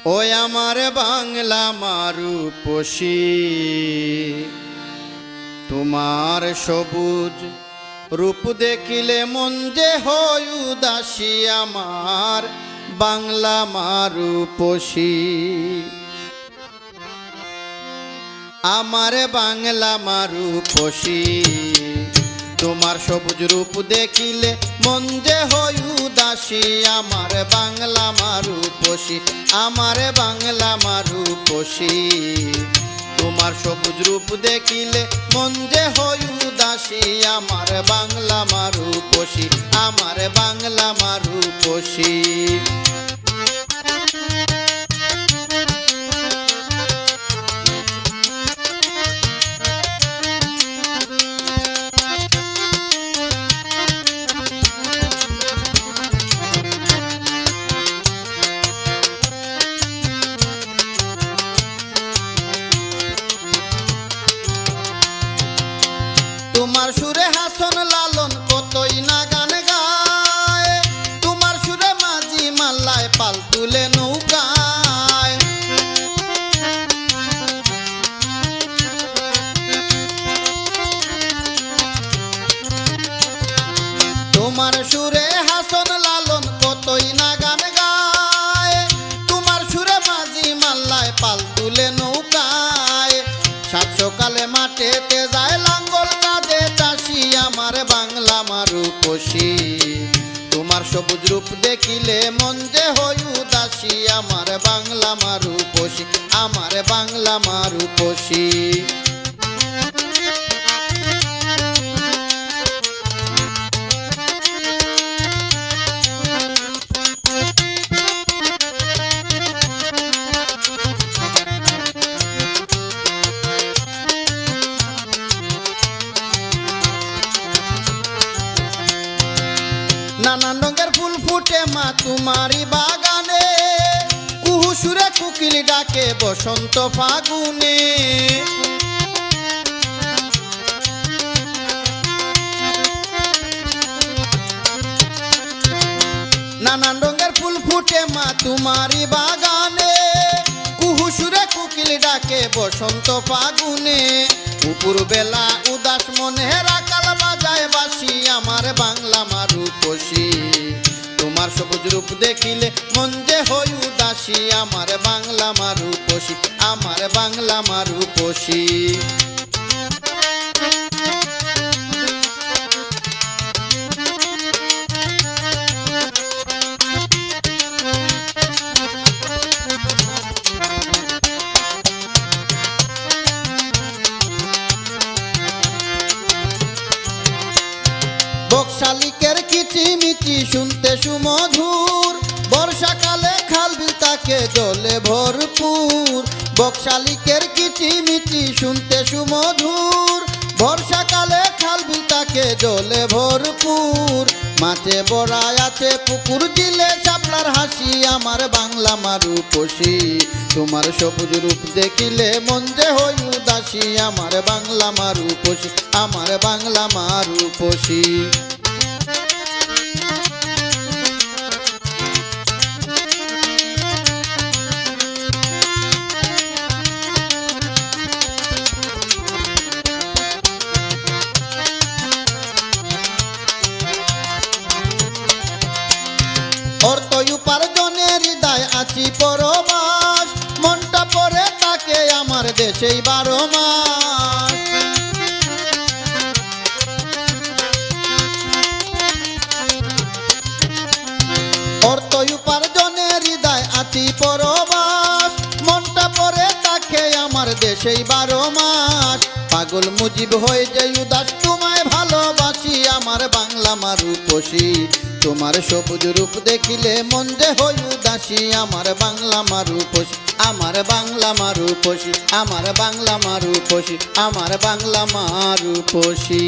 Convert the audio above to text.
ওই আমার বাংলা মারুপসী, তোমার সবুজ রূপ দেখিলে মন যে হয় উদাসী। আমার বাংলা মারুপসী, আমার বাংলা মারুপসী, তোমার সবুজ রূপ দেখিলে মন যে হয় উদাসী। আমার বাংলা মারুপসী, আমার বাংলা মারুপসী, তোমার সবুজ রূপ দেখিলে মন যে হয় উদাসী। আমার বাংলা মারুপসী, আমার বাংলা মারুপসী। তোমার সুরে হাসন লালন কতই না গান গায়, তোমার সুরে মাঝি মাল্লায় পাল তুলে নৌকায়। তোমার সুরে হাসন লালন কতই না গান গায়, তোমার সুরে মাঝি মাল্লায় পাল তুলে নৌকায়। সাত সকালে মাঠেতে যায় লাঙ্গল কাঁধে চাষি। আমার বাংলা মারুপসী, তোমার সবুজ রূপ দেখিলে মন যে হয় উদাসী। আমার বাংলা মারুপসী, আমার বাংলা মারুপসী। নানান রঙের ফুল ফুটে মা তোমারি বাগানে, কুহু সুরে কুকিল ডাকে বসন্ত ফাগুনে। নানান রঙের ফুল ফুটে মা তোমারি বাগানে, কুহু সুরে কুকিল ডাকে বসন্ত ফাগুনে। উপর বেলা উদাস মনে রাকাল বাজায় বাঁশি। আমার বাংলা মারুপসী, তোমার সবুজ রূপ দেখিলে মন যে হয় উদাসী। আমার বাংলা মারুপসী, আমার বাংলা মারুপসী। বকশালিকের কিচিমিচি শুনতে সুমধুর, বর্ষাকালে খাল বিল তাকে জলে ভরপুর। বকশালিকের কিচিমিচি শুনতে সুমধুর, বর্ষাকালে খাল বিল তাকে জলে ভরপুর। মাছে বড়ায় আছে পুকুর জিলে চাপলার হাসি। আমার বাংলা মারুপসী, তোমার সবুজ রূপ দেখিলে মন যে হয় উদাসী। আমার বাংলা মারুপসী, আমার বাংলা মারুপসী। অর্থ উপার্জনের হৃদয় আছি পরবাস, মনটা পরে তাকে আমার দেশেই 12 মাস। অর্থ উপার্জনের হৃদয় আছি পরবাস, মনটা পরে তাকে আমার দেশেই 12 মাস। পাগল মুজিব হয়ে যে উদাস তোমায় ভালোবাসি। আমার বাংলা মারুপসী, তোমার সবুজ রূপ দেখিলে মন যে হয় উদাসী। আমার বাংলা মারুপসী, আমার বাংলা মারুপসী, আমার বাংলা মারুপসী, আমার বাংলা মারুপসী।